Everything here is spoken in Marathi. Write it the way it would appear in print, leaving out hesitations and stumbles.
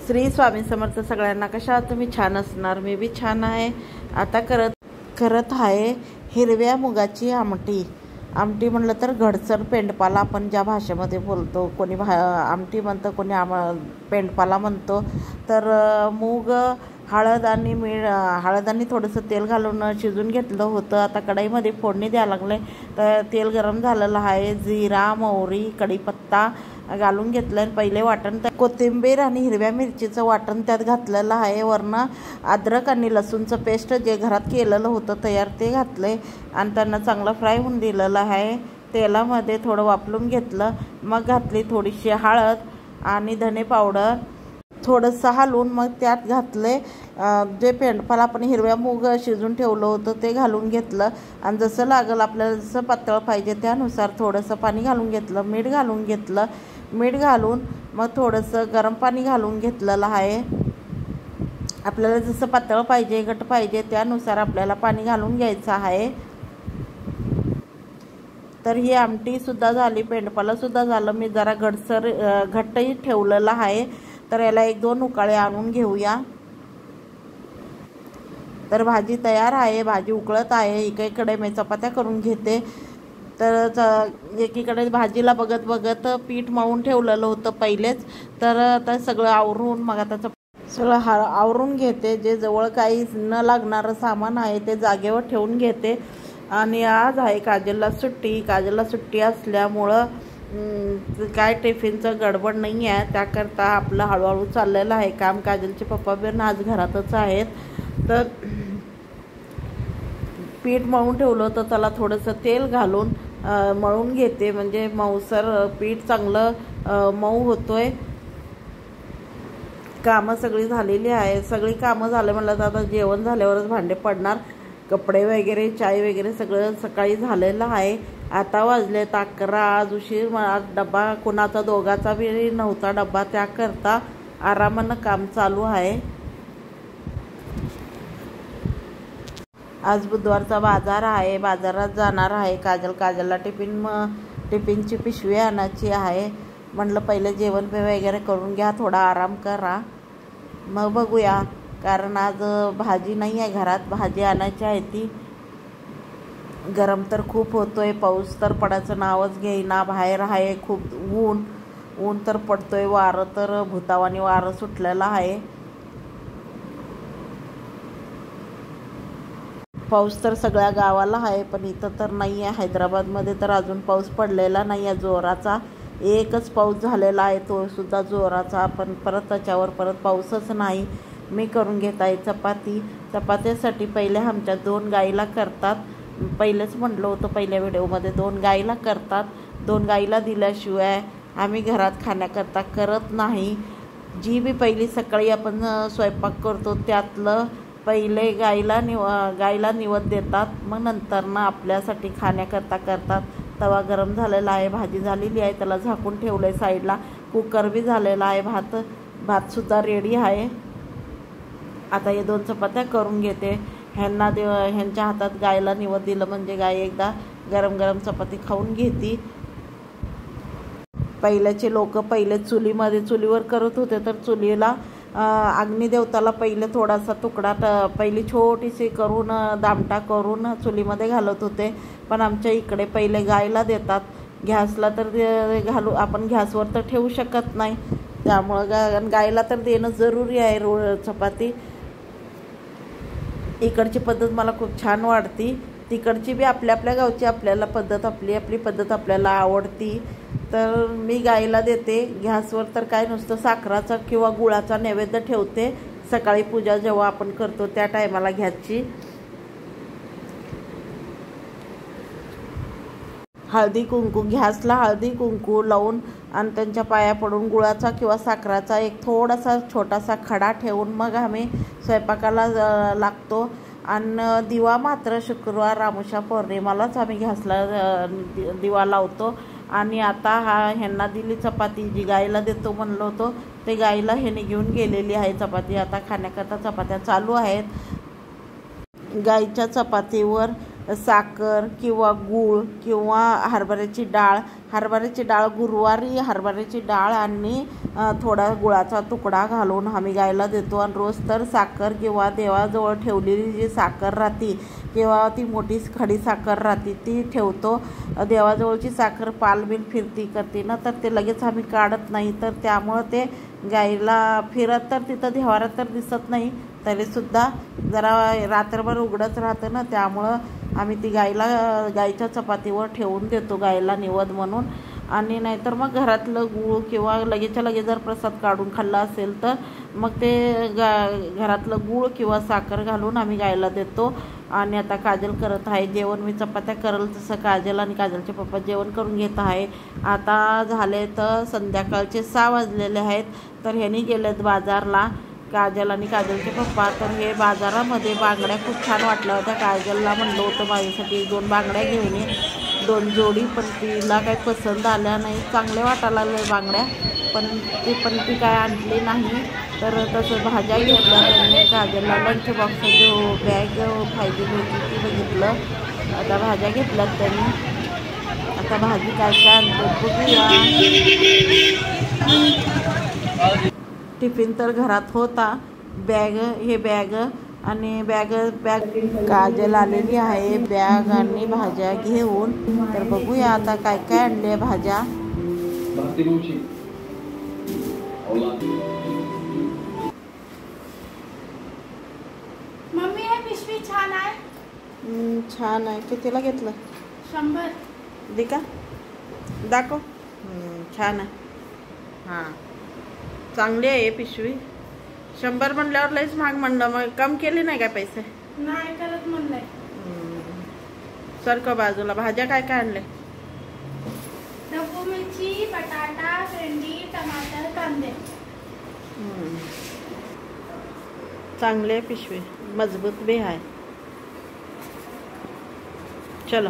श्री स्वामी समर्थ सगळ्यांना. कशा आहात तुम्ही? छान असणार. मी बी छान आहे. आता करत आहे हिरव्या मुगाची आमटी. आमटी म्हटलं तर घडसर पेंडपाला आपण ज्या भाषेमध्ये बोलतो, कोणी आमटी म्हणतं, कोणी पेंडपाला म्हणतो. तर मूग हळद आणि थोडंसं तेल घालून शिजून घेतलं होतं. आता कढईमध्ये फोडणी द्यायला लागले. तर तेल गरम झालेलं आहे. जिरा, मोहरी, कढीपत्ता घालून घेतलं. पहिले वाटण कोथिंबीर आणि हिरव्या मिरचीचं वाटण त्यात घातलेलं आहे. वरनं अद्रक आणि लसूणचं पेस्ट जे घरात केलेलं होतं तयार ते घातले आणि त्यांना चांगलं फ्राय होऊन दिलेलं आहे. तेलामध्ये थोडं वाफलून घेतलं. मग घातली थोडीशी हळद आणि धने पावडर, थोडंसं हलवून मग त्यात घातले जे पेंडपाला आपण हिरव्या मूग शिजून ठेवलं होतं ते घालून घेतलं. आणि जसं लागेल आपल्याला, जसं पातळ पाहिजे त्यानुसार थोडंसं पाणी घालून घेतलं. मीठ घालून घेतलं. मीठ घालून मग थोडंसं गरम पाणी घालून घेतलेलं आहे. आपल्याला जसं पातळ पाहिजे, घट्ट पाहिजे त्यानुसार आपल्याला पाणी घालून घ्यायचं आहे. तर ही आमटीसुद्धा झाली, पेंडपालासुद्धा झालं. मी जरा घट्टही ठेवलेलं आहे. तर याला 1-2 उकाळे आणून घेऊया. तर भाजी तयार आहे. भाजी उकळत आहे. एकीकडे मी चपात्या करून घेते. तर एकीकडे भाजीला बघत बघत पीठ मळून ठेवलेलं होतं पहिलेच. तर आता सगळं आवरून मग आता सगळं आवरून घेते. जे जवळ काही न लागणारं सामान आहे ते जागेवर ठेवून घेते. आणि आज आहे काजलला सुट्टी. काजलला सुट्टी असल्यामुळं काय टिफिनचं गडबड नाही आहे. त्याकरता आपलं हळूहळू चाललेलं आहे काम. काजलचे पप्पा पण आज घरातच आहेत. तर पीठ मळून ठेवलं होतं, त्याला थोडंसं तेल घालून मळून घेते. म्हणजे मऊसर पीठ चांगलं मऊ होतोय. कामं सगळी झालेली आहे. सगळी कामं झाले म्हणलं तर आता जेवण झाल्यावरच भांडे पडणार. कपडे वगैरे, चाय वगैरे सगळं सकाळी झालेलं आहे. आता वाजले 11. आज उशीर. आज डबा कोणाचा दोघाचा बी नव्हता डबा. त्याकरता आरामानं काम चालू आहे. आज बुधवारचा बाजार आहे. बाजारात जाणार आहे काजलला टिफिनची पिशवी आणायची आहे. म्हटलं पहिले जेवण वगैरे करून घ्या, थोडा आराम करा, मग बघूया. कारण आज भाजी नाही आहे घरात. भाजी आणायची आहे ती. गरम तर खूप होतोय. पाऊस तर पडायचं नावच घेईना. बाहेर आहे खूप ऊन तर पडतोय. वारं तर भुतावानी वारं सुटलेलं आहे. पाऊस तर सगळ्या गावाला आहे, पण इथं तर नाही आहे. हैदराबादमध्ये तर अजून पाऊस पडलेला नाही आहे जोराचा. एकच पाऊस झालेला आहे, तो सुद्धा जोराचा. पण परत त्याच्यावर परत पाऊसच नाही. मी करून घेत आहे चपात्यासाठी पहिले आमच्या 2 गाईला करतात. पहिलेच म्हटलं होतं पहिल्या व्हिडिओमध्ये, 2 गाईला करतात. 2 गाईला दिल्याशिवाय आम्ही घरात खाण्याकरता करत नाही. जी बी पहिली सकाळी आपण स्वयंपाक करतो त्यातलं पहिले गाईला निवद देतात. मग नंतरनं आपल्यासाठी खाण्याकरता करतात. तवा गरम झालेला आहे. भाजी झालेली आहे. त्याला झाकून ठेवलं आहे साईडला. कुकर बी झालेला आहे. भातसुद्धा रेडी आहे. आता हे 2 चपात्या करून घेते. ह्यांच्या हातात गायला निवद दिलं म्हणजे गाय एकदा गरम गरम चपाती खाऊन घेते. पहिल्याचे लोक चुलीवर करत होते. तर चुलीला अग्निदेवताला पहिले थोडासा तुकडा पहिली छोटीशी करून दामटा करून चुलीमध्ये घालत होते. पण आमच्या इकडे पहिले गायला देतात. गॅसला तर आपण गॅसवर तर ठेवू शकत नाही. त्यामुळं गायला तर देणं जरुरी आहे चपाती. इकडची पद्धत मला खूप छान वाटते. तिकडची बी आपल्या गावची आपल्याला पद्धत, आपली पद्धत आपल्याला आवडती. तर मी गाईला देते. गॅसवर तर काय नुसतं साखराचा किंवा गुळाचा नैवेद्य ठेवते. सकाळी पूजा जेव्हा आपण करतो त्या टायमाला घ्यायची. गॅसला हळदी कुंकू लावून आणि त्यांच्या पाया पडून गुळाचा किंवा साखराचा एक थोडासा छोटासा खडा ठेवून मग आम्ही स्वयंपाकाला लागतो. आणि दिवा मात्र शुक्रवार, अमावस्या, पौर्णिमालाच आम्ही गॅसला दिवा लावतो. आणि आता ह्यांना दिली चपाती, जी गाईला देतो म्हणलो होतो ते गाईला ह्याने घेऊन गेलेली आहे चपाती. आता खाण्याकरता चपात्या चालू आहेत. गाईच्या चपातीवर साखर किंवा गूळ किंवा हरभऱ्याची डाळ गुरुवारी हरभऱ्याची डाळ आणि थोडा गुळाचा तुकडा घालून आम्ही गायला देतो. आणि रोज तर साखर किंवा देवाजवळ ठेवलेली जी साखर राहते किंवा ती मोठी खडी साखर राहते ती ठेवतो. देवाजवळची साखर पालबिल फिरती करते ना, तर ते लगेच आम्ही काढत नाही. तर त्यामुळं ते गाईला फिरत तर तिथं देवारात तर दिसत नाही, तरीसुद्धा जरा रात्रभर उघडंच राहतं ना, त्यामुळं आम्ही ती गाईच्या चपातीवर ठेवून देतो गाईला निवद म्हणून. आणि नाहीतर मग घरातलं गूळ किंवा लगेचच्या लगेच जर प्रसाद काढून खाल्ला असेल तर मग ते घरातलं गूळ किंवा साखर घालून आम्ही गाईला देतो. आणि आता काजल करत आहे जेवण. मी चपात्या करल तसं काजल आणि काजलचे पप्पा जेवण करून घेत आहे. आता झाले तर संध्याकाळचे 6 वाजलेले आहेत. तर ह्यांनी गेलेत बाजारला, काजल आणि काजलचे पप्पा. तर हे बाजारामध्ये बांगड्या खूप छान वाटल्या होत्या. काजलला म्हणलं होतं माझ्यासाठी 2 बांगड्या घेऊन ये, 2 जोडी, पण तिला काही पसंत आल्या नाही. चांगले वाटायला लागले बांगड्या, पण ती काय आणली नाही. तर तसं भाज्या घेतल्या त्यांनी. काजलला लंच बॉक्स जो बॅग पाहिजे होती ती बघितलं. आता भाज्या घेतल्यात त्यांनी. आता भाजी काय काय आणतो बघूया. टिफिन तर घरात होता. बॅग आणि बॅग काजल आलेली आहे बॅग आणि भाज्या घेऊन. तर बघूया आता काय काय आणले भाज्या. मम्मी हे पिशवी छान आहे. छान आहे. कितीला घेतलं? 100. दे का दाखव. छान आहे. हां चांगली आहे पिशवी. 100 म्हणल्यावर लईच महाग म्हणलं. मग कम केली नाही काय पैसे? नाही करत म्हणलंय. सरक बाजूला. भाज्या काय काय आणले? ढबू मिरची, बटाटा, भेंडी, टमाटर, कांदे. चांगली आहे पिशवी, मजबूत भी आहे. चलो.